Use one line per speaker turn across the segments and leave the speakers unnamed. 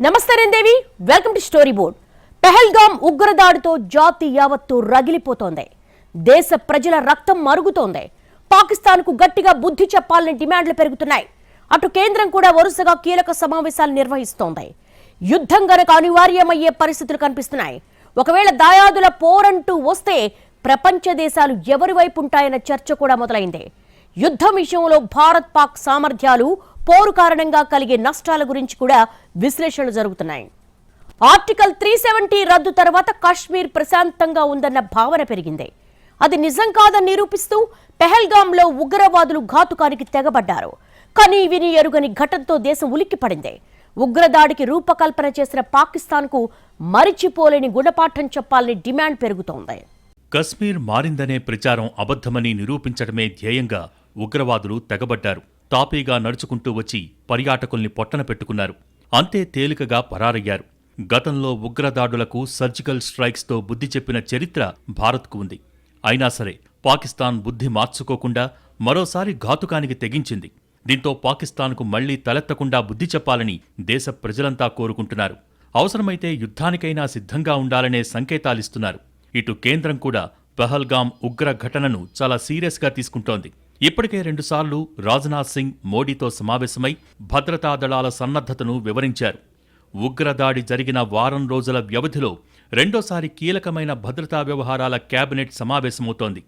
నమస్తే రందేవి, welcome to story board. Pahalgam ఉగ్రదాడితో జాతి యావత్తు రగిలిపోతోంది. దేశ ప్రజల రక్తం మరుగుతోంది. పాకిస్తాన్కు గట్టిగా బుద్ధి చెప్పాలని డిమాండ్లు పెరుగుతున్నాయి. అటు కేంద్రం కూడా వరుసగా కీలక సమావేశాలు నిర్వహిస్తోంది. యుద్ధం గనక అనివార్యమయ్యే పరిస్థితులు కనిపిస్తున్నాయి. ఒకవేళ దాయాదుల పోరంటూ వస్తే ప్రపంచ దేశాలు ఎవరి వైపు ఉంటాయన్న చర్చ కూడా మొదలైంది. యుద్ధం విషయంలో భారత్ పాక్ సామర్థ్యాలు, పోరు కారణంగా కలిగే నష్టాల గురించి కూడా విశ్లేషణలు జరుగుతున్నాయి. ఆర్టికల్ 370 రద్దు తర్వాత కాశ్మీర్ ప్రశాంతంగా ఉందన్న భావన పెరిగింది. అది నిజం కాదని నిరూపిస్తూ పెహల్గాంలో ఉగ్రవాదులు ఘాతుకానికి తెగబడ్డారు. కానీ విని ఎరుగని ఘటనతో దేశం ఉలిక్కిపడింది. ఉగ్రదాడికి రూపకల్పన చేసిన పాకిస్తాన్కు మరిచిపోలేని గుణపాఠం చెప్పాలని డిమాండ్ పెరుగుతోంది.
కశ్మీర్ మారిందనే ప్రచారం అబద్ధమని నిరూపించడమే ధ్యేయంగా ఉగ్రవాదులు తెగబడ్డారు. తాపీగా నడుచుకుంటూ వచ్చి పర్యాటకుల్ని పొట్టన పెట్టుకున్నారు. అంతే తేలికగా పరారయ్యారు. గతంలో ఉగ్రదాడులకు సర్జికల్ స్ట్రైక్స్తో బుద్ధి చెప్పిన చరిత్ర భారత్కు ఉంది. అయినా సరే పాకిస్తాన్ బుద్ధి మార్చుకోకుండా మరోసారి ఘాతుకానికి తెగించింది. దీంతో పాకిస్తాన్కు మళ్లీ తలెత్తకుండా బుద్ధి చెప్పాలని దేశ ప్రజలంతా కోరుకుంటున్నారు. అవసరమైతే యుద్ధానికైనా సిద్ధంగా ఉండాలనే సంకేతాలిస్తున్నారు. ఇటు కేంద్రం కూడా పహల్గాం ఉగ్ర ఘటనను చాలా సీరియస్గా తీసుకుంటోంది. ఇప్పటికే 2 సార్లు రాజ్నాథ్ సింగ్ మోడీతో సమావేశమై భద్రతా దళాల సన్నద్ధతను వివరించారు. ఉగ్రదాడి జరిగిన వారం రోజుల వ్యవధిలో రెండోసారి కీలకమైన భద్రతా వ్యవహారాల కేబినెట్ సమావేశమవుతోంది.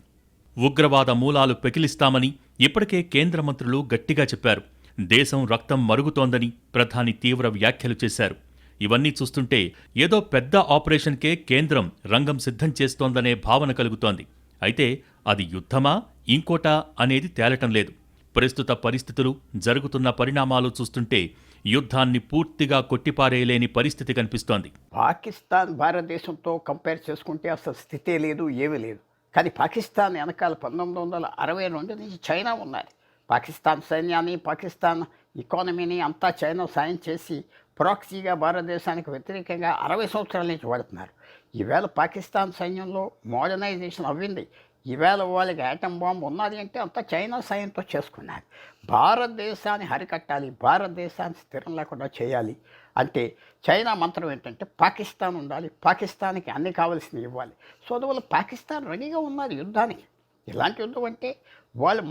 ఉగ్రవాద మూలాలు పెకిలిస్తామని ఇప్పటికే కేంద్ర మంత్రులు గట్టిగా చెప్పారు. దేశం రక్తం మరుగుతోందని ప్రధాని తీవ్ర వ్యాఖ్యలు చేశారు. ఇవన్నీ చూస్తుంటే ఏదో పెద్ద ఆపరేషన్కే కేంద్రం రంగం సిద్ధం చేస్తోందనే భావన కలుగుతోంది. అయితే అది యుద్ధమా ఇంకోటా అనేది తేలటం లేదు. ప్రస్తుత పరిస్థితులు, జరుగుతున్న పరిణామాలు చూస్తుంటే యుద్ధాన్ని పూర్తిగా కొట్టిపారేయలేని పరిస్థితి కనిపిస్తోంది.
పాకిస్తాన్ భారతదేశంతో కంపేర్ చేసుకుంటే అసలు స్థితే లేదు, ఏమీ లేదు. కానీ పాకిస్తాన్ వెనకాల 1962 నుంచి చైనా ఉన్నది. పాకిస్తాన్ సైన్యాన్ని, పాకిస్తాన్ ఎకానమీని అంతా చైనా సాయం చేసి ప్రాక్సీగా భారతదేశానికి వ్యతిరేకంగా 60 సంవత్సరాల నుంచి వాడుతున్నారు. ఈవేళ పాకిస్తాన్ సైన్యంలో మోడర్నైజేషన్ అవ్వింది. ఈవేళ వాళ్ళకి యాటమ్ బాంబు ఉన్నది అంటే అంతా చైనా సాయంతో చేసుకున్నారు. భారతదేశాన్ని హరికట్టాలి, భారతదేశాన్ని స్థిరం లేకుండా చేయాలి అంటే చైనా మంత్రం ఏంటంటే పాకిస్తాన్ ఉండాలి, పాకిస్తాన్కి అన్ని కావాల్సినవి ఇవ్వాలి. సో అందువల్ల పాకిస్తాన్ రెడీగా ఉన్నది యుద్ధానికి. ఇలాంటి యుద్ధం అంటే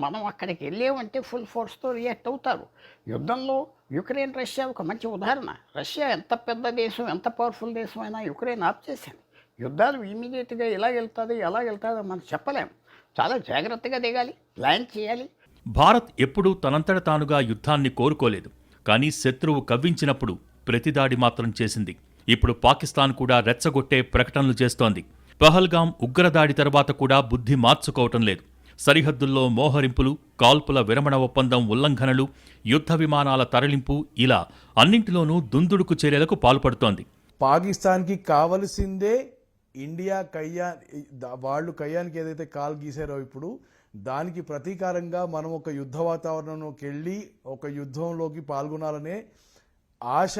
మనం అక్కడికి వెళ్ళేమంటే ఫుల్ ఫోర్స్తో రియాక్ట్ అవుతారు. యుద్ధంలో యుక్రెయిన్, రష్యా ఒక మంచి ఉదాహరణ. రష్యా ఎంత పెద్ద దేశం, ఎంత పవర్ఫుల్ దేశం అయినా యుక్రెయిన్ ఆప్ చేసింది. యుద్ధాలు ఇమీడియట్గా ఎలా వెళ్తుందో మనం చెప్పలేము. చాలా జాగ్రత్తగా దిగాలి, ప్లాన్ చేయాలి.
భారత్ ఎప్పుడూ తనంతట తానుగా యుద్ధాన్ని కోరుకోలేదు. కానీ శత్రువు కవ్వించినప్పుడు ప్రతిదాడి మాత్రం చేసింది. ఇప్పుడు పాకిస్తాన్ కూడా రెచ్చగొట్టే ప్రకటనలు చేస్తోంది. పహల్గాం ఉగ్రదాడి తర్వాత కూడా బుద్ధి మార్చుకోవటం లేదు. సరిహద్దుల్లో మోహరింపులు, కాల్పుల విరమణ ఒప్పందం ఉల్లంఘనలు, యుద్ధ విమానాల తరలింపు, ఇలా అన్నింటిలోనూ దుందుడుకు చర్యలకు పాల్పడుతోంది.
పాకిస్తాన్కి కావలసిందే ఇండియా వాళ్ళు కయ్యానికి ఏదైతే కాల్ గీశారో ఇప్పుడు దానికి ప్రతీకారంగా మనం ఒక యుద్ధ వాతావరణంలోకి వెళ్ళి ఒక యుద్ధంలోకి పాల్గొనాలనే ఆశ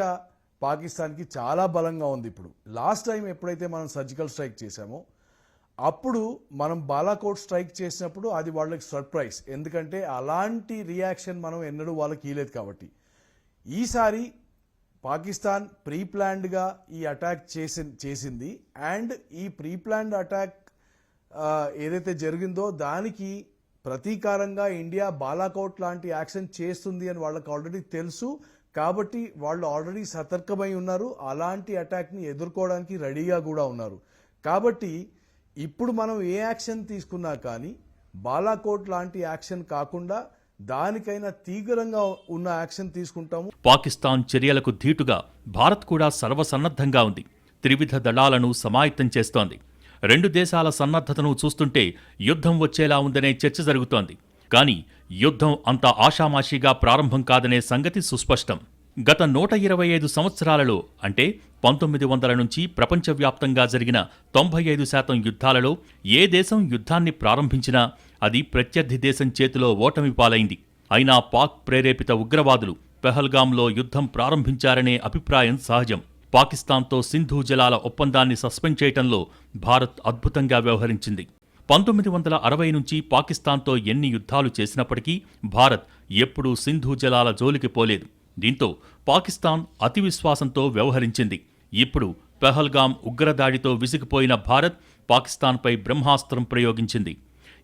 పాకిస్తాన్కి చాలా బలంగా ఉంది. ఇప్పుడు లాస్ట్ టైం ఎప్పుడైతే మనం సర్జికల్ స్ట్రైక్ చేశామో అప్పుడు మనం బాలాకోట్ స్ట్రైక్ చేసినప్పుడు అది వాళ్ళకి సర్ప్రైజ్. ఎందుకంటే అలాంటి రియాక్షన్ మనం ఎన్నడూ వాళ్ళకి ఇవ్వలేదు. కాబట్టి ఈసారి పాకిస్తాన్ ప్రీ ప్లాన్డ్గా ఈ అటాక్ చేసింది. అండ్ ఈ ప్రీ ప్లాన్డ్ అటాక్ ఏదైతే జరిగిందో దానికి ప్రతీకారంగా ఇండియా బాలాకోట్ లాంటి యాక్షన్ చేస్తుంది అని వాళ్ళకి ఆల్రెడీ తెలుసు. కాబట్టి వాళ్ళు ఆల్రెడీ సతర్కమై ఉన్నారు. అలాంటి అటాక్ని ఎదుర్కోవడానికి రెడీగా కూడా ఉన్నారు. కాబట్టి ఇప్పుడు మనం ఏ యాక్షన్ తీసుకున్నా కానీ బాలాకోట్ లాంటి యాక్షన్ కాకుండా దానికైనా తీవ్రంగా ఉన్న యాక్షన్ తీసుకుంటాము.
పాకిస్తాన్ చర్యలకు ధీటుగా భారత్ కూడా సర్వసన్నద్ధంగా ఉంది. త్రివిధ దళాలను సమాయత్తం చేస్తోంది. 2 దేశాల సన్నద్ధతను చూస్తుంటే యుద్ధం వచ్చేలా ఉందనే చర్చ జరుగుతోంది. కానీ యుద్ధం అంత ఆషామాషీగా ప్రారంభం కాదనే సంగతి సుస్పష్టం. గత 125 సంవత్సరాలలో అంటే 1900 నుంచి ప్రపంచవ్యాప్తంగా జరిగిన 95% యుద్ధాలలో ఏ దేశం యుద్ధాన్ని ప్రారంభించినా అది ప్రత్యర్థి దేశం చేతిలో ఓటమి పాలైంది. అయినా పాక్ ప్రేరేపిత ఉగ్రవాదులు పెహల్గాంలో యుద్ధం ప్రారంభించారనే అభిప్రాయం సహజం. పాకిస్తాన్తో సింధు జలాల ఒప్పందాన్ని సస్పెండ్ చేయటంలో భారత్ అద్భుతంగా వ్యవహరించింది. 1960 నుంచి పాకిస్తాన్తో ఎన్ని యుద్ధాలు చేసినప్పటికీ భారత్ ఎప్పుడూ సింధు జలాల జోలికి పోలేదు. దీంతో పాకిస్తాన్ అతి విశ్వాసంతో వ్యవహరించింది. ఇప్పుడు పెహల్గాం ఉగ్రదాడితో విసిగిపోయిన భారత్ పాకిస్తాన్పై బ్రహ్మాస్త్రం ప్రయోగించింది.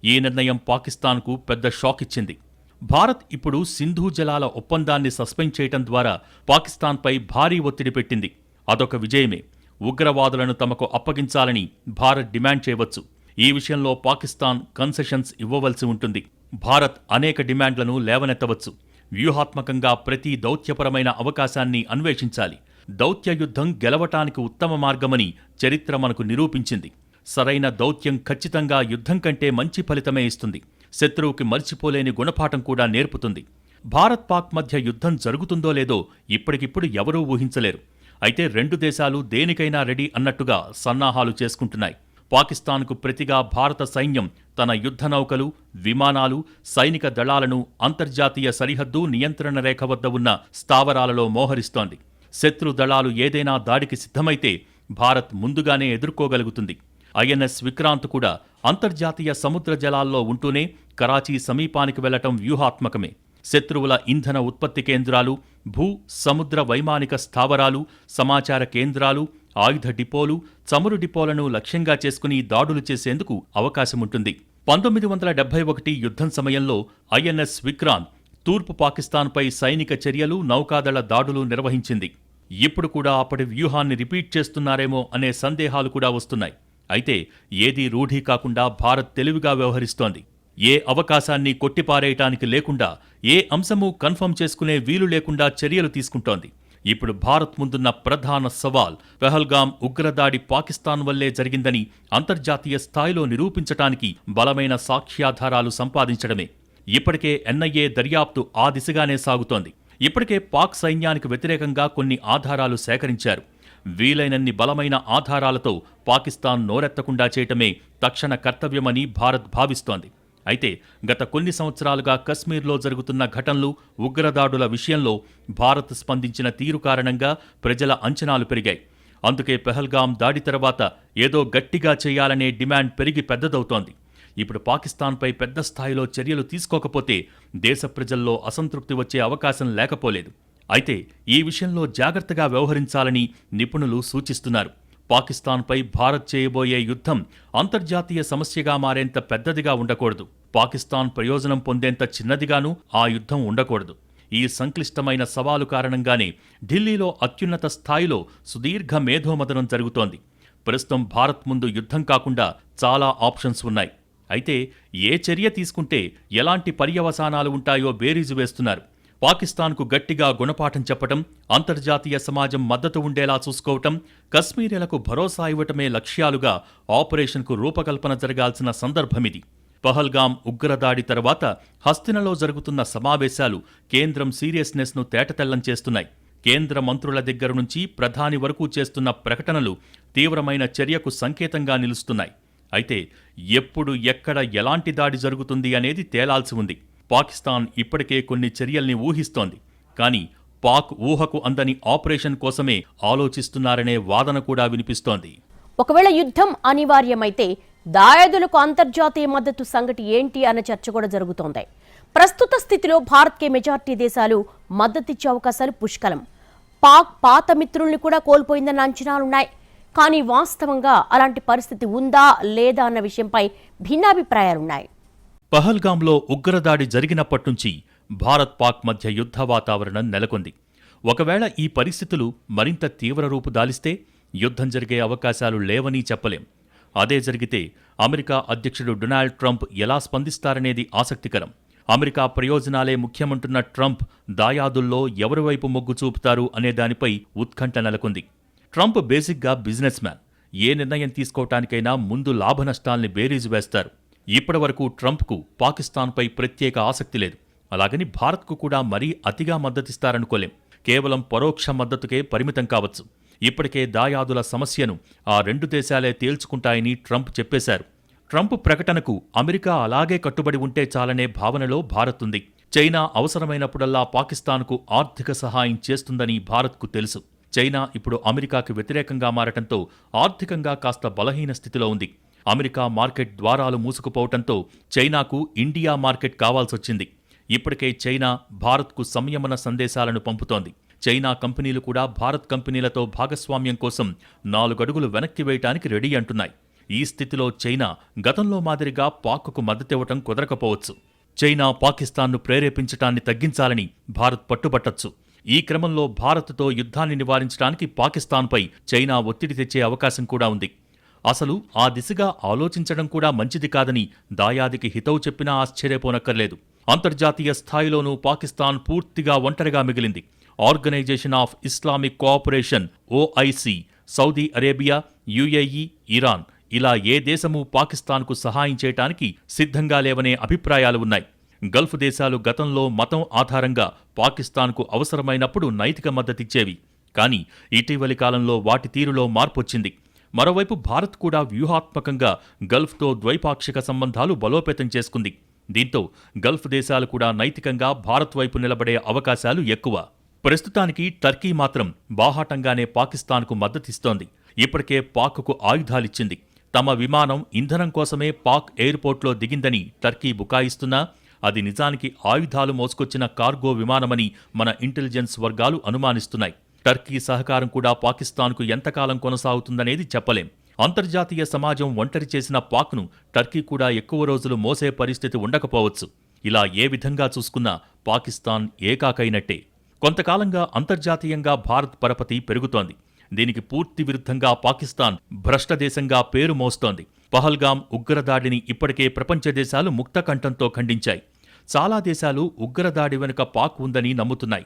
ఈ నిర్ణయం పాకిస్తాన్కు పెద్ద షాక్ ఇచ్చింది. భారత్ ఇప్పుడు సింధు జలాల ఒప్పందాన్ని సస్పెండ్ చేయటం ద్వారా పాకిస్తాన్పై భారీ ఒత్తిడి పెట్టింది. అదొక విజయమే. ఉగ్రవాదులను తమకు అప్పగించాలని భారత్ డిమాండ్ చేయవచ్చు. ఈ విషయంలో పాకిస్తాన్ కన్సెషన్స్ ఇవ్వవలసి ఉంటుంది. భారత్ అనేక డిమాండ్లను లేవనెత్తవచ్చు. వ్యూహాత్మకంగా ప్రతి దౌత్యపరమైన అవకాశాన్ని అన్వేషించాలి. దౌత్య యుద్ధం గెలవటానికి ఉత్తమ మార్గమని చరిత్ర మనకు నిరూపించింది. సరైన దౌత్యం ఖచ్చితంగా యుద్ధం కంటే మంచి ఫలితమే ఇస్తుంది. శత్రువుకి మర్చిపోలేని గుణపాఠం కూడా నేర్పుతుంది. భారత్ పాక్ మధ్య యుద్ధం జరుగుతుందో లేదో ఇప్పటికిప్పుడు ఎవరూ ఊహించలేరు. అయితే రెండు దేశాలు దేనికైనా రెడీ అన్నట్టుగా సన్నాహాలు చేసుకుంటున్నాయి. పాకిస్తాన్కు ప్రతిగా భారత సైన్యం తన యుద్ధ నౌకలు, విమానాలు, సైనిక దళాలను అంతర్జాతీయ సరిహద్దు నియంత్రణ రేఖ వద్ద ఉన్న స్థావరాలలో మోహరిస్తోంది. శత్రు దళాలు ఏదైనా దాడికి సిద్ధమైతే భారత్ ముందుగానే ఎదుర్కోగలుగుతుంది. ఐఎన్ఎస్ విక్రాంత్ కూడా అంతర్జాతీయ సముద్ర జలాల్లో ఉంటూనే కరాచీ సమీపానికి వెళ్లటం వ్యూహాత్మకమే. శత్రువుల ఇంధన ఉత్పత్తి కేంద్రాలు, భూ సముద్ర వైమానిక స్థావరాలు, సమాచార కేంద్రాలు, ఆయుధ డిపోలు, చమురు డిపోలను లక్ష్యంగా చేసుకుని దాడులు చేసేందుకు అవకాశముంటుంది. 1971 యుద్ధం సమయంలో ఐఎన్ఎస్ విక్రాంత్ తూర్పు పాకిస్తాన్పై సైనిక చర్యలు, నౌకాదళ దాడులు నిర్వహించింది. ఇప్పుడు కూడా అప్పటి వ్యూహాన్ని రిపీట్ చేస్తున్నారేమో అనే సందేహాలు కూడా వస్తున్నాయి. అయితే ఏదీ రూఢీ కాకుండా భారత్ తెలివిగా వ్యవహరిస్తోంది. ఏ అవకాశాన్ని కొట్టిపారేయటానికి లేకుండా, ఏ అంశమూ కన్ఫర్మ్ చేసుకునే వీలు లేకుండా చర్యలు తీసుకుంటోంది. ఇప్పుడు భారత్ ముందున్న ప్రధాన సవాల్ పెహల్గాం ఉగ్రదాడి పాకిస్తాన్ వల్లే జరిగిందని అంతర్జాతీయ స్థాయిలో నిరూపించటానికి బలమైన సాక్ష్యాధారాలు సంపాదించడమే. ఇప్పటికే ఎన్ఐఏ దర్యాప్తు ఆ దిశగానే సాగుతోంది. ఇప్పటికే పాక్ సైన్యానికి వ్యతిరేకంగా కొన్ని ఆధారాలు సేకరించారు. వీలైనన్ని బలమైన ఆధారాలతో పాకిస్తాన్ నోరెత్తకుండా చేయటమే తక్షణ కర్తవ్యమని భారత్ భావిస్తోంది. అయితే గత కొన్ని సంవత్సరాలుగా కశ్మీర్లో జరుగుతున్న ఘటనలు, ఉగ్రదాడుల విషయంలో భారత్ స్పందించిన తీరు కారణంగా ప్రజల అంచనాలు పెరిగాయి. అందుకే పెహల్గాం దాడి తర్వాత ఏదో గట్టిగా చేయాలనే డిమాండ్ పెరిగి పెద్దదవుతోంది. ఇప్పుడు పాకిస్తాన్పై పెద్ద స్థాయిలో చర్యలు తీసుకోకపోతే దేశ ప్రజల్లో అసంతృప్తి వచ్చే అవకాశం లేకపోలేదు. అయితే ఈ విషయంలో జాగ్రత్తగా వ్యవహరించాలని నిపుణులు సూచిస్తున్నారు. పాకిస్తాన్పై భారత్ చేయబోయే యుద్ధం అంతర్జాతీయ సమస్యగా మారేంత పెద్దదిగా ఉండకూడదు. పాకిస్తాన్ ప్రయోజనం పొందేంత చిన్నదిగానూ ఆ యుద్ధం ఉండకూడదు. ఈ సంక్లిష్టమైన సవాలు కారణంగానే ఢిల్లీలో అత్యున్నత స్థాయిలో సుదీర్ఘ మేధోమథనం జరుగుతోంది. ప్రస్తుతం భారత్ ముందు యుద్ధం కాకుండా చాలా ఆప్షన్స్ ఉన్నాయి. అయితే ఏ చర్య తీసుకుంటే ఎలాంటి పర్యవసానాలు ఉంటాయో బేరీజు వేస్తున్నారు. పాకిస్తాన్కు గట్టిగా గుణపాఠం చెప్పటం, అంతర్జాతీయ సమాజం మద్దతు ఉండేలా చూసుకోవటం, కశ్మీరీలకు భరోసా ఇవ్వటమే లక్ష్యాలుగా ఆపరేషన్కు రూపకల్పన జరగాల్సిన సందర్భమిది. పహల్గాం ఉగ్రదాడి తర్వాత హస్తినలో జరుగుతున్న సమావేశాలు కేంద్రం సీరియస్నెస్ను తేటతెల్లం చేస్తున్నాయి. కేంద్ర మంత్రుల దగ్గర నుంచి ప్రధాని వరకు చేస్తున్న ప్రకటనలు తీవ్రమైన చర్యకు సంకేతంగా నిలుస్తున్నాయి. అయితే ఎప్పుడు, ఎక్కడ, ఎలాంటి దాడి జరుగుతుంది అనేది తేలాల్సి ఉంది. పాకిస్తాన్ ఇప్పటికే కొన్ని చర్యల్ని ఊహిస్తోంది. కానీ పాక్ ఊహకు అందని ఆపరేషన్ కోసమే ఆలోచిస్తున్నారనే వాదన కూడా వినిపిస్తోంది.
ఒకవేళ యుద్ధం అనివార్యమైతే దాయాదులకు అంతర్జాతీయ మద్దతు సంగతి ఏంటి అన్న చర్చ కూడా జరుగుతోంది. ప్రస్తుత స్థితిలో భారత్కే మెజార్టీ దేశాలు మద్దతిచ్చే అవకాశాలు పుష్కలం. పాక్ పాత మిత్రుల్ని కూడా కోల్పోయిందన్న అంచనాలున్నాయి. కానీ వాస్తవంగా అలాంటి పరిస్థితి ఉందా లేదా అన్న విషయంపై భిన్నాభిప్రాయాలున్నాయి.
పహల్గాంలో ఉగ్రదాడి జరిగినప్పట్నుంచి భారత్ పాక్ మధ్య యుద్ధ వాతావరణం నెలకొంది. ఒకవేళ ఈ పరిస్థితులు మరింత తీవ్ర రూపు దాలిస్తే యుద్ధం జరిగే అవకాశాలు లేవని చెప్పలేం. అదే జరిగితే అమెరికా అధ్యక్షుడు డొనాల్డ్ ట్రంప్ ఎలా స్పందిస్తారనేది ఆసక్తికరం. అమెరికా ప్రయోజనాలే ముఖ్యమంటున్న ట్రంప్ దాయాదుల్లో ఎవరి వైపు మొగ్గు చూపుతారు అనే దానిపై ఉత్కంఠ నెలకొంది. ట్రంప్ బేసిక్గా బిజినెస్ మ్యాన్. ఏ నిర్ణయం తీసుకోవటానికైనా ముందు లాభనష్టాల్ని బేరీజు వేస్తారు. ఇప్పటివరకు ట్రంప్కు పాకిస్తాన్పై ప్రత్యేక ఆసక్తి లేదు. అలాగని భారత్కు కూడా మరీ అతిగా మద్దతిస్తారనుకోలేం. కేవలం పరోక్ష మద్దతుకే పరిమితం కావచ్చు. ఇప్పటికే దాయాదుల సమస్యను ఆ రెండు దేశాలే తేల్చుకుంటాయని ట్రంప్ చెప్పేశారు. ట్రంప్ ప్రకటనకు అమెరికా అలాగే కట్టుబడి ఉంటే చాలనే భావనలో భారత్ ఉంది. చైనా అవసరమైనప్పుడల్లా పాకిస్తాన్కు ఆర్థిక సహాయం చేస్తుందని భారత్కు తెలుసు. చైనా ఇప్పుడు అమెరికాకు వ్యతిరేకంగా మారటంతో ఆర్థికంగా కాస్త బలహీన స్థితిలో ఉంది. అమెరికా మార్కెట్ ద్వారాలు మూసుకుపోవటంతో చైనాకు ఇండియా మార్కెట్ కావాల్సొచ్చింది. ఇప్పటికే చైనా భారత్కు సంయమన సందేశాలను పంపుతోంది. చైనా కంపెనీలు కూడా భారత్ కంపెనీలతో భాగస్వామ్యం కోసం 4 అడుగులు వెనక్కి వేయటానికి రెడీ అంటున్నాయి. ఈ స్థితిలో చైనా గతంలో మాదిరిగా పాక్కు మద్దతివ్వటం కుదరకపోవచ్చు. చైనా పాకిస్తాన్ను ప్రేరేపించటాన్ని తగ్గించాలని భారత్ పట్టుబట్టొచ్చు. ఈ క్రమంలో భారత్తో యుద్ధాన్ని నివారించడానికి పాకిస్తాన్పై చైనా ఒత్తిడి తెచ్చే అవకాశం కూడా ఉంది. అసలు ఆ దిశగా ఆలోచించడం కూడా మంచిది కాదని దాయాదికి హితవు చెప్పినా ఆశ్చర్యపోనక్కర్లేదు. అంతర్జాతీయ స్థాయిలోనూ పాకిస్తాన్ పూర్తిగా ఒంటరిగా మిగిలింది. Organisation of Islamic cooperation OIC, Saudi Arabia, UAE, Iran ఇలా ఏ దేశమూ పాకిస్తాన్కు సహాయం చేయటానికి సిద్ధంగా లేవనే అభిప్రాయాలు ఉన్నాయి. గల్ఫ్ దేశాలు గతంలో మతం ఆధారంగా పాకిస్తాన్కు అవసరమైనప్పుడు నైతిక మద్దతిచ్చేవి. కానీ ఇటీవలి కాలంలో వాటి తీరులో మార్పొచ్చింది. మరోవైపు భారత్ కూడా వ్యూహాత్మకంగా గల్ఫ్తో ద్వైపాక్షిక సంబంధాలు బలోపేతం చేసుకుంది. దీంతో గల్ఫ్ దేశాలు కూడా నైతికంగా భారత్ వైపు నిలబడే అవకాశాలు ఎక్కువ. ప్రస్తుతానికి టర్కీ మాత్రం బాహాటంగానే పాకిస్తాన్కు మద్దతిస్తోంది. ఇప్పటికే పాక్కు ఆయుధాలిచ్చింది. తమ విమానం ఇంధనం కోసమే పాక్ ఎయిర్పోర్ట్లో దిగిందని టర్కీ బుకాయిస్తున్నా అది నిజానికి ఆయుధాలు మోసుకొచ్చిన కార్గో విమానమని మన ఇంటెలిజెన్స్ వర్గాలు అనుమానిస్తున్నాయి. టర్కీ సహకారం కూడా పాకిస్తాన్కు ఎంతకాలం కొనసాగుతుందనేది చెప్పలేం. అంతర్జాతీయ సమాజం ఒంటరి చేసిన పాక్ను టర్కీ కూడా ఎక్కువ రోజులు మోసే పరిస్థితి ఉండకపోవచ్చు. ఇలా ఏ విధంగా చూసుకున్నా పాకిస్తాన్ ఏకాకైనట్టే. కొంతకాలంగా అంతర్జాతీయంగా భారత్ పరపతి పెరుగుతోంది. దీనికి పూర్తి విరుద్ధంగా పాకిస్తాన్ భ్రష్టదేశంగా పేరు మోస్తోంది. పహల్గాం ఉగ్రదాడిని ఇప్పటికే ప్రపంచ దేశాలు ముక్తకంఠంతో ఖండించాయి. చాలా దేశాలు ఉగ్రదాడి వెనుక పాక్ ఉందని నమ్ముతున్నాయి.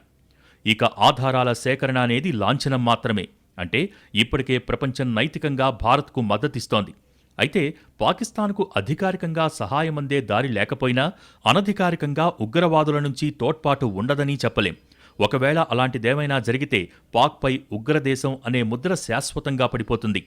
ఇక ఆధారాల సేకరణ అనేది లాంఛనం మాత్రమే. అంటే ఇప్పటికే ప్రపంచం నైతికంగా భారత్కు మద్దతిస్తోంది. అయితే పాకిస్తాన్కు అధికారికంగా సహాయమందే దారి లేకపోయినా అనధికారికంగా ఉగ్రవాదుల నుంచి తోడ్పాటు ఉండదని చెప్పలేం. ఒకవేళ అలాంటిదేమైనా జరిగితే పాక్పై ఉగ్రదేశం అనే ముద్ర శాశ్వతంగా పడిపోతుంది.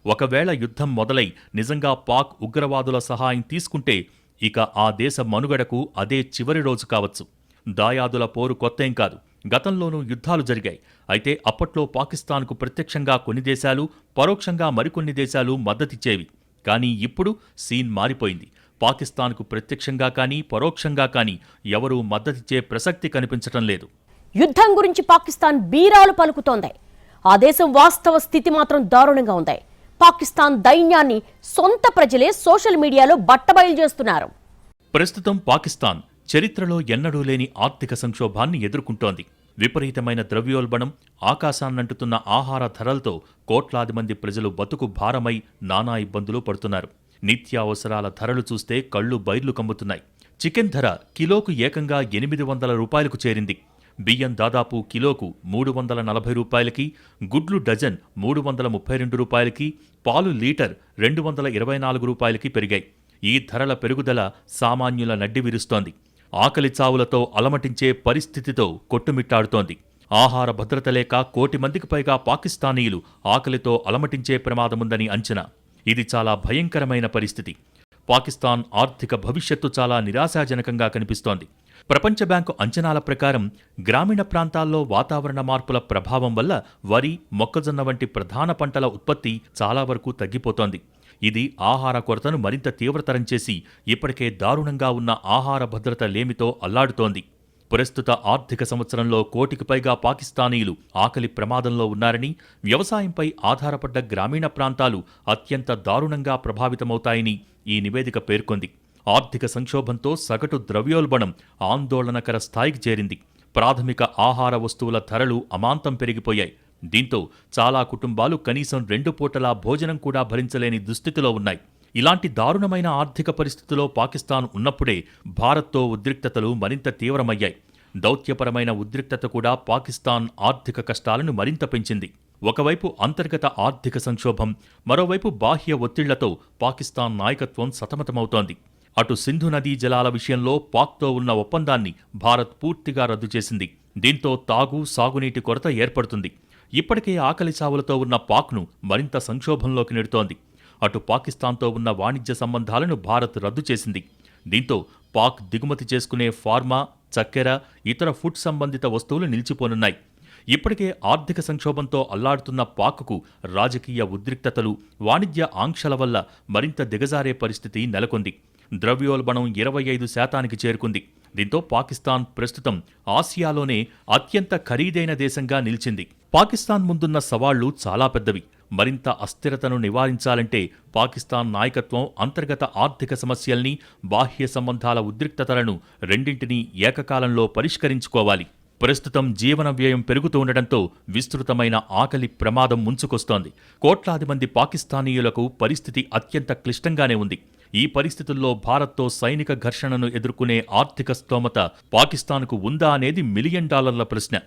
ఒకవేళ యుద్ధం మొదలై నిజంగా పాక్ ఉగ్రవాదుల సహాయం తీసుకుంటే ఇక ఆ దేశ మనుగడకు అదే చివరి రోజు కావచ్చు. దాయాదుల పోరు కొత్తేం కాదు. గతంలోనూ యుద్ధాలు జరిగాయి. అయితే అప్పట్లో పాకిస్తాన్కు ప్రత్యక్షంగా కొన్ని దేశాలు, పరోక్షంగా మరికొన్ని దేశాలు మద్దతిచ్చేవి. కానీ ఇప్పుడు సీన్ మారిపోయింది. పాకిస్తాన్కు ప్రత్యక్షంగా కానీ పరోక్షంగా కానీ ఎవరూ మద్దతిచ్చే ప్రసక్తి కనిపించటం లేదు.
యుద్ధం గురించి పాకిస్తాన్ బీరాలు పలుకుతోంది. ఆ దేశం వాస్తవ స్థితి మాత్రం దారుణంగా ఉంది. పాకిస్తాన్ దైన్యాన్ని సొంత ప్రజలే సోషల్ మీడియాలో బట్టబయలు చేస్తున్నారు.
ప్రస్తుతం పాకిస్తాన్ చరిత్రలో ఎన్నడూ లేని ఆర్థిక సంక్షోభాన్ని ఎదుర్కొంటోంది. విపరీతమైన ద్రవ్యోల్బణం, ఆకాశాన్నంటుతున్న ఆహార ధరలతో కోట్లాది మంది ప్రజలు బతుకు భారమై నానా ఇబ్బందులు పడుతున్నారు. నిత్యావసరాల ధరలు చూస్తే కళ్ళు బైర్లు కమ్ముతున్నాయి. చికెన్ ధర కిలోకు ఏకంగా 800 రూపాయలకు చేరింది. బియ్యం దాదాపు కిలోకు 340 రూపాయలకి, గుడ్లు డజన్ 332 రూపాయలకి, పాలు లీటర్ 224 రూపాయలకి పెరిగాయి. ఈ ధరల పెరుగుదల సామాన్యుల నడ్డి విరుస్తోంది. ఆకలి చావులతో అలమటించే పరిస్థితితో కొట్టుమిట్టాడుతోంది. ఆహార భద్రత లేక 1 కోటి మందికి పైగా పాకిస్తానీయులు ఆకలితో అలమటించే ప్రమాదముందని అంచనా. ఇది చాలా భయంకరమైన పరిస్థితి. పాకిస్తాన్ ఆర్థిక భవిష్యత్తు చాలా నిరాశాజనకంగా కనిపిస్తోంది. ప్రపంచ బ్యాంకు అంచనాల ప్రకారం గ్రామీణ ప్రాంతాల్లో వాతావరణ మార్పుల ప్రభావం వల్ల వరి, మొక్కజొన్న వంటి ప్రధాన పంటల ఉత్పత్తి చాలా వరకు తగ్గిపోతోంది. ఇది ఆహార కొరతను మరింత తీవ్రతరం చేసి ఇప్పటికే దారుణంగా ఉన్న ఆహార భద్రత లేమితో అల్లాడుతోంది. ప్రస్తుత ఆర్థిక సంవత్సరంలో 1 కోటికి పైగా పాకిస్తానీయులు ఆకలి ప్రమాదంలో ఉన్నారని, వ్యవసాయంపై ఆధారపడ్డ గ్రామీణ ప్రాంతాలు అత్యంత దారుణంగా ప్రభావితమవుతాయని ఈ నివేదిక పేర్కొంది. ఆర్థిక సంక్షోభంతో సగటు ద్రవ్యోల్బణం ఆందోళనకర స్థాయికి చేరింది. ప్రాథమిక ఆహార వస్తువుల ధరలు అమాంతం పెరిగిపోయాయి. దీంతో చాలా కుటుంబాలు కనీసం 2 పూటలా భోజనం కూడా భరించలేని దుస్థితిలో ఉన్నాయి. ఇలాంటి దారుణమైన ఆర్థిక పరిస్థితిలో పాకిస్తాన్ ఉన్నప్పుడే భారత్తో ఉద్రిక్తతలు మరింత తీవ్రమయ్యాయి. దౌత్యపరమైన ఉద్రిక్తత కూడా పాకిస్తాన్ ఆర్థిక కష్టాలను మరింత పెంచింది. ఒకవైపు అంతర్గత ఆర్థిక సంక్షోభం, మరోవైపు బాహ్య ఒత్తిళ్లతో పాకిస్తాన్ నాయకత్వం సతమతమవుతోంది. అటు సింధు నదీ జలాల విషయంలో పాక్తో ఉన్న ఒప్పందాన్ని భారత్ పూర్తిగా రద్దు చేసింది. దీంతో సాగునీటి కొరత ఏర్పడుతుంది. ఇప్పటికే ఆకలి చావులతో ఉన్న పాక్ను మరింత సంక్షోభంలోకి నెడుతోంది. అటు పాకిస్తాన్తో ఉన్న వాణిజ్య సంబంధాలను భారత్ రద్దు చేసింది. దీంతో పాక్ దిగుమతి చేసుకునే ఫార్మా, చక్కెర, ఇతర ఫుడ్ సంబంధిత వస్తువులు నిలిచిపోనున్నాయి. ఇప్పటికే ఆర్థిక సంక్షోభంతో అల్లాడుతున్న పాక్కు రాజకీయ ఉద్రిక్తతలు, వాణిజ్య ఆంక్షల వల్ల మరింత దిగజారే పరిస్థితి నెలకొంది. ద్రవ్యోల్బణం 25% చేరుకుంది. దీంతో పాకిస్తాన్ ప్రస్తుతం ఆసియాలోనే అత్యంత ఖరీదైన దేశంగా నిలిచింది. పాకిస్తాన్ ముందున్న సవాళ్లు చాలా పెద్దవి. మరింత అస్థిరతను నివారించాలంటే పాకిస్తాన్ నాయకత్వం అంతర్గత ఆర్థిక సమస్యల్ని, బాహ్య సంబంధాల ఉద్రిక్తతలను రెండింటినీ ఏకకాలంలో పరిష్కరించుకోవాలి. ప్రస్తుతం జీవన వ్యయం పెరుగుతూ ఉండడంతో విస్తృతమైన ఆకలి ప్రమాదం ముంచుకొస్తోంది. కోట్లాది మంది పాకిస్తానీయులకు పరిస్థితి అత్యంత క్లిష్టంగానే ఉంది. ఈ పరిస్థితుల్లో భారత్తో సైనిక ఘర్షణను ఎదుర్కొనే ఆర్థిక స్తోమత పాకిస్తాన్కు ఉందా అనేది $1 మిలియన్ ప్రశ్న.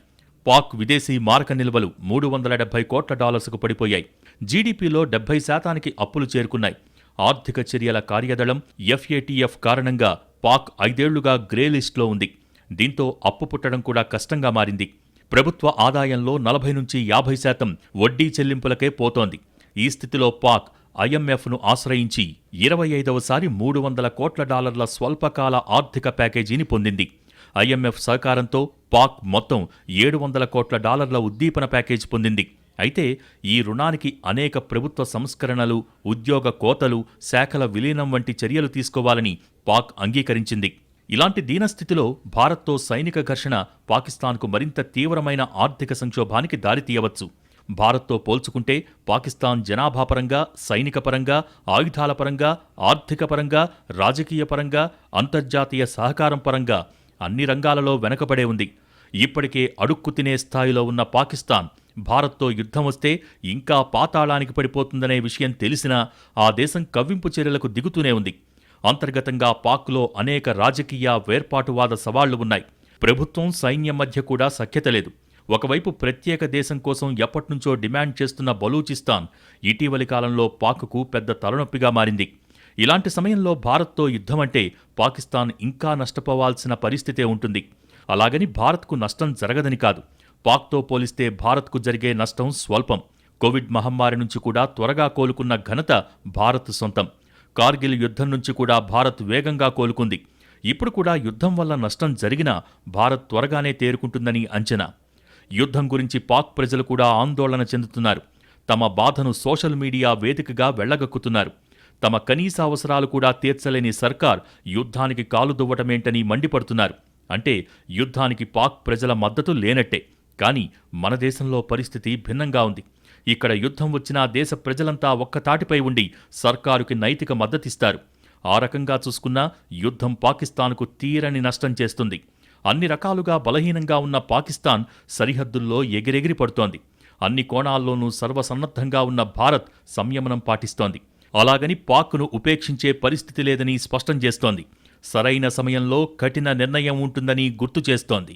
పాక్ విదేశీ మారక నిల్వలు $370 కోట్ల పడిపోయాయి. జీడీపీలో 70% అప్పులు చేరుకున్నాయి. ఆర్థిక చర్యల కార్యదళం FATF కారణంగా పాక్ 5 ఏళ్లుగా గ్రే లిస్టులో ఉంది. దీంతో అప్పు పుట్టడం కూడా కష్టంగా మారింది. ప్రభుత్వ ఆదాయంలో 40 నుంచి 50% వడ్డీ చెల్లింపులకే పోతోంది. ఈ స్థితిలో పాక్ IMFను ఆశ్రయించి 25వసారి $300 కోట్ల స్వల్పకాల ఆర్థిక ప్యాకేజీని పొందింది. IMF సహకారంతో పాక్ మొత్తం $700 కోట్ల ఉద్దీపన ప్యాకేజీ పొందింది. అయితే ఈ రుణానికి అనేక ప్రభుత్వ సంస్కరణలు, ఉద్యోగ కోతలు, శాఖల విలీనం వంటి చర్యలు తీసుకోవాలని పాక్ అంగీకరించింది. ఇలాంటి దీనస్థితిలో భారత్తో సైనిక ఘర్షణ పాకిస్తాన్కు మరింత తీవ్రమైన ఆర్థిక సంక్షోభానికి దారితీయవచ్చు. భారత్తో పోల్చుకుంటే పాకిస్తాన్ జనాభాపరంగా, సైనికపరంగా, ఆయుధాల పరంగా, ఆర్థిక పరంగా, రాజకీయ పరంగా, అంతర్జాతీయ సహకారం పరంగా అన్ని రంగాలలో వెనకబడే ఉంది. ఇప్పటికే అడుక్కు తినే స్థాయిలో ఉన్న పాకిస్తాన్ భారత్తో యుద్ధం వస్తే ఇంకా పాతాళానికి పడిపోతుందనే విషయం తెలిసినా ఆ దేశం కవ్వింపు చర్యలకు దిగుతూనే ఉంది. అంతర్గతంగా పాక్లో అనేక రాజకీయ, వేర్పాటువాద సవాళ్లు ఉన్నాయి. ప్రభుత్వం, సైన్యం మధ్య కూడా సఖ్యత లేదు. ఒకవైపు ప్రత్యేక దేశం కోసం ఎప్పటినుంచో డిమాండ్ చేస్తున్న బలూచిస్తాన్ ఇటీవలి కాలంలో పాక్కు పెద్ద తలనొప్పిగా మారింది. ఇలాంటి సమయంలో భారత్తో యుద్ధమంటే పాకిస్తాన్ ఇంకా నష్టపోవాల్సిన పరిస్థితే ఉంటుంది. అలాగని భారత్కు నష్టం జరగదని కాదు. పాక్తో పోలిస్తే భారత్కు జరిగే నష్టం స్వల్పం. కోవిడ్ మహమ్మారి నుంచి కూడా త్వరగా కోలుకున్న ఘనత భారత్ సొంతం. కార్గిల్ యుద్ధం నుంచి కూడా భారత్ వేగంగా కోలుకుంది. ఇప్పుడు కూడా యుద్ధం వల్ల నష్టం జరిగినా భారత్ త్వరగానే తేరుకుంటుందని అంచనా. యుద్ధం గురించి పాక్ ప్రజలు కూడా ఆందోళన చెందుతున్నారు. తమ బాధను సోషల్ మీడియా వేదికగా వెళ్లగక్కుతున్నారు. తమ కనీస అవసరాలు కూడా తీర్చలేని సర్కార్ యుద్ధానికి కాలు దువ్వటమేంటని మండిపడుతున్నారు. అంటే యుద్ధానికి పాక్ ప్రజల మద్దతు లేనట్టే. కానీ మన దేశంలో పరిస్థితి భిన్నంగా ఉంది. ఇక్కడ యుద్ధం వచ్చినా దేశ ప్రజలంతా ఒక్కతాటిపై ఉండి సర్కారుకి నైతిక మద్దతిస్తారు. ఆ రకంగా చూసుకున్నా యుద్ధం పాకిస్తాన్కు తీరని నష్టం చేస్తుంది. అన్ని రకాలుగా బలహీనంగా ఉన్న పాకిస్తాన్ సరిహద్దుల్లో ఎగిరెగిరి పడుతోంది. అన్ని కోణాల్లోనూ సర్వసన్నద్ధంగా ఉన్న భారత్ సంయమనం పాటిస్తోంది. అలాగని పాక్ను ఉపేక్షించే పరిస్థితి లేదని స్పష్టం చేస్తోంది. సరైన సమయంలో కఠిన నిర్ణయం ఉంటుందని గుర్తు చేస్తోంది.